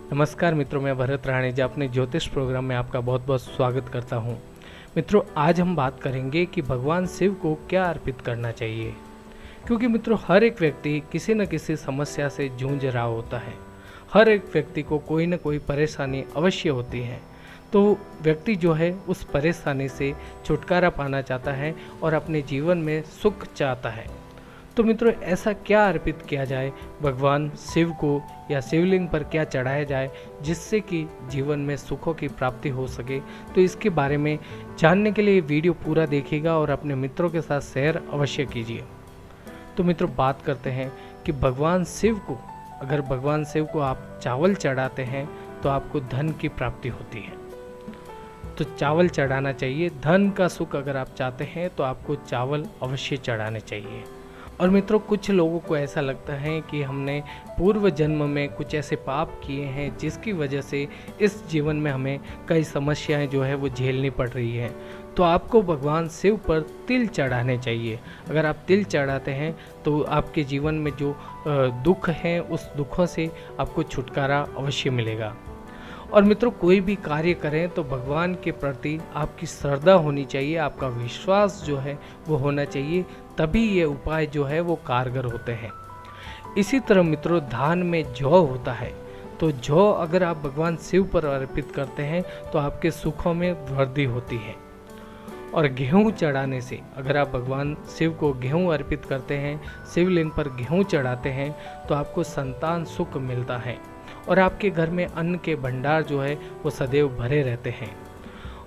नमस्कार मित्रों, मैं भरत राणेजा अपने ज्योतिष प्रोग्राम में आपका बहुत बहुत स्वागत करता हूं। मित्रों, आज हम बात करेंगे कि भगवान शिव को क्या अर्पित करना चाहिए। क्योंकि मित्रों, हर एक व्यक्ति किसी न किसी समस्या से जूझ रहा होता है। हर एक व्यक्ति को कोई न कोई परेशानी अवश्य होती है। तो व्यक्ति जो है उस परेशानी से छुटकारा पाना चाहता है और अपने जीवन में सुख चाहता है। तो मित्रों, ऐसा क्या अर्पित किया जाए भगवान शिव को, या शिवलिंग पर क्या चढ़ाया जाए जिससे कि जीवन में सुखों की प्राप्ति हो सके। तो इसके बारे में जानने के लिए वीडियो पूरा देखिएगा और अपने मित्रों के साथ शेयर अवश्य कीजिए। तो मित्रों, बात करते हैं कि भगवान शिव को, अगर भगवान शिव को आप चावल चढ़ाते हैं तो आपको धन की प्राप्ति होती है। तो चावल चढ़ाना चाहिए। धन का सुख अगर आप चाहते हैं तो आपको चावल अवश्य चढ़ाने चाहिए। और मित्रों, कुछ लोगों को ऐसा लगता है कि हमने पूर्व जन्म में कुछ ऐसे पाप किए हैं जिसकी वजह से इस जीवन में हमें कई समस्याएं जो है वो झेलनी पड़ रही है। तो आपको भगवान शिव पर तिल चढ़ाने चाहिए। अगर आप तिल चढ़ाते हैं तो आपके जीवन में जो दुख हैं उस दुखों से आपको छुटकारा अवश्य मिलेगा। और मित्रों, कोई भी कार्य करें तो भगवान के प्रति आपकी श्रद्धा होनी चाहिए, आपका विश्वास जो है वो होना चाहिए, तभी ये उपाय जो है वो कारगर होते हैं। इसी तरह मित्रों, धान में जौ होता है, तो जौ अगर आप भगवान शिव पर अर्पित करते हैं तो आपके सुखों में वृद्धि होती है। और गेहूं चढ़ाने से, अगर आप भगवान शिव को गेहूं अर्पित करते हैं, शिवलिंग पर गेहूं चढ़ाते हैं तो आपको संतान सुख मिलता है और आपके घर में अन्न के भंडार जो है वो सदैव भरे रहते हैं।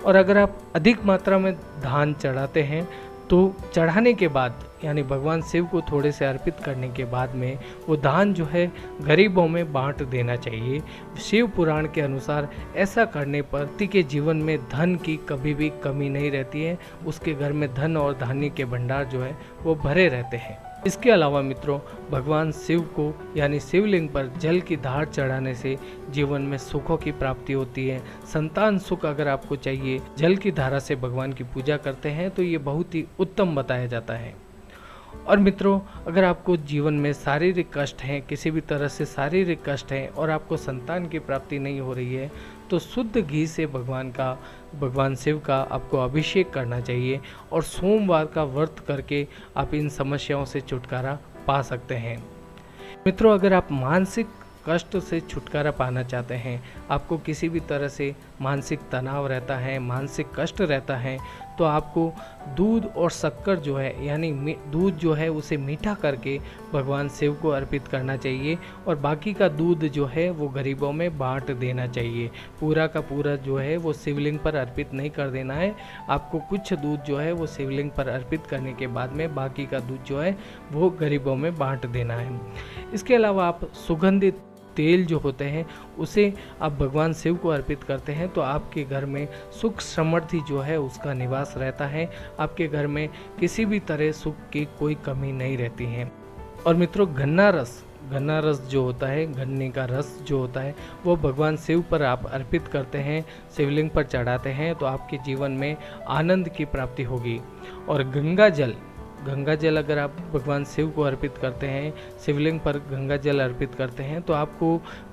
और अगर आप अधिक मात्रा में धान चढ़ाते हैं तो चढ़ाने के बाद, यानी भगवान शिव को थोड़े से अर्पित करने के बाद में वो धान जो है गरीबों में बांट देना चाहिए। शिव पुराण के अनुसार ऐसा करने पर व्यक्ति के जीवन में धन की कभी भी कमी नहीं रहती है। उसके घर में धन और धान्य के भंडार जो है वो भरे रहते हैं। इसके अलावा मित्रों, भगवान शिव को यानी शिवलिंग पर जल की धार चढ़ाने से जीवन में सुखों की प्राप्ति होती है। संतान सुख अगर आपको चाहिए, जल की धारा से भगवान की पूजा करते हैं तो ये बहुत ही उत्तम बताया जाता है। और मित्रों, अगर आपको जीवन में शारीरिक कष्ट हैं, किसी भी तरह से शारीरिक कष्ट हैं और आपको संतान की प्राप्ति नहीं हो रही है तो शुद्ध घी से भगवान शिव का आपको अभिषेक करना चाहिए और सोमवार का व्रत करके आप इन समस्याओं से छुटकारा पा सकते हैं। मित्रों, अगर आप मानसिक कष्ट से छुटकारा पाना चाहते हैं, आपको किसी भी तरह से मानसिक तनाव रहता है, मानसिक कष्ट रहता है, तो आपको दूध और शक्कर जो है, यानी दूध जो है उसे मीठा करके भगवान शिव को अर्पित करना चाहिए और बाकी का दूध जो है वो गरीबों में बांट देना चाहिए। पूरा का पूरा जो है वो शिवलिंग पर अर्पित नहीं कर देना है। आपको कुछ दूध जो है वो शिवलिंग पर अर्पित करने के बाद में बाकी का दूध जो है वो गरीबों में बांट देना है। इसके अलावा आप सुगंधित तेल जो होते हैं उसे आप भगवान शिव को अर्पित करते हैं तो आपके घर में सुख समृद्धि जो है उसका निवास रहता है। आपके घर में किसी भी तरह सुख की कोई कमी नहीं रहती है। और मित्रों, गन्ना रस जो होता है, गन्ने का रस जो होता है वो भगवान शिव पर आप अर्पित करते हैं, शिवलिंग पर चढ़ाते हैं तो आपके जीवन में आनंद की प्राप्ति होगी। और गंगा जल अगर आप भगवान शिव को अर्पित करते हैं, शिवलिंग पर गंगा जल अर्पित करते हैं तो आपको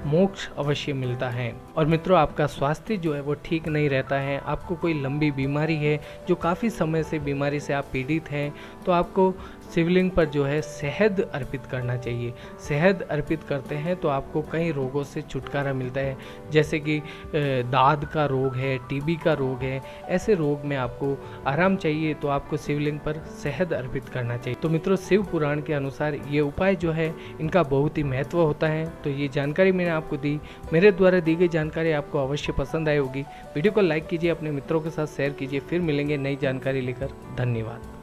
मोक्ष अवश्य मिलता है। और मित्रों, आपका स्वास्थ्य जो है वो ठीक नहीं रहता है, आपको कोई लंबी बीमारी है, जो काफ़ी समय से बीमारी से आप पीड़ित हैं, तो आपको शिवलिंग पर जो है शहद अर्पित करना चाहिए। शहद अर्पित करते हैं तो आपको कई रोगों से छुटकारा मिलता है, जैसे कि दाद का रोग है, टीबी का रोग है। ऐसे रोग में आपको आराम चाहिए तो आपको शिवलिंग पर शहद अर्पित करना चाहिए। तो मित्रों, शिव पुराण के अनुसार ये उपाय जो है इनका बहुत ही महत्व होता है। तो ये जानकारी मैंने आपको दी। मेरे द्वारा दी गई जानकारी आपको अवश्य पसंद आई होगी। वीडियो को लाइक कीजिए, अपने मित्रों के साथ शेयर कीजिए। फिर मिलेंगे नई जानकारी लेकर। धन्यवाद।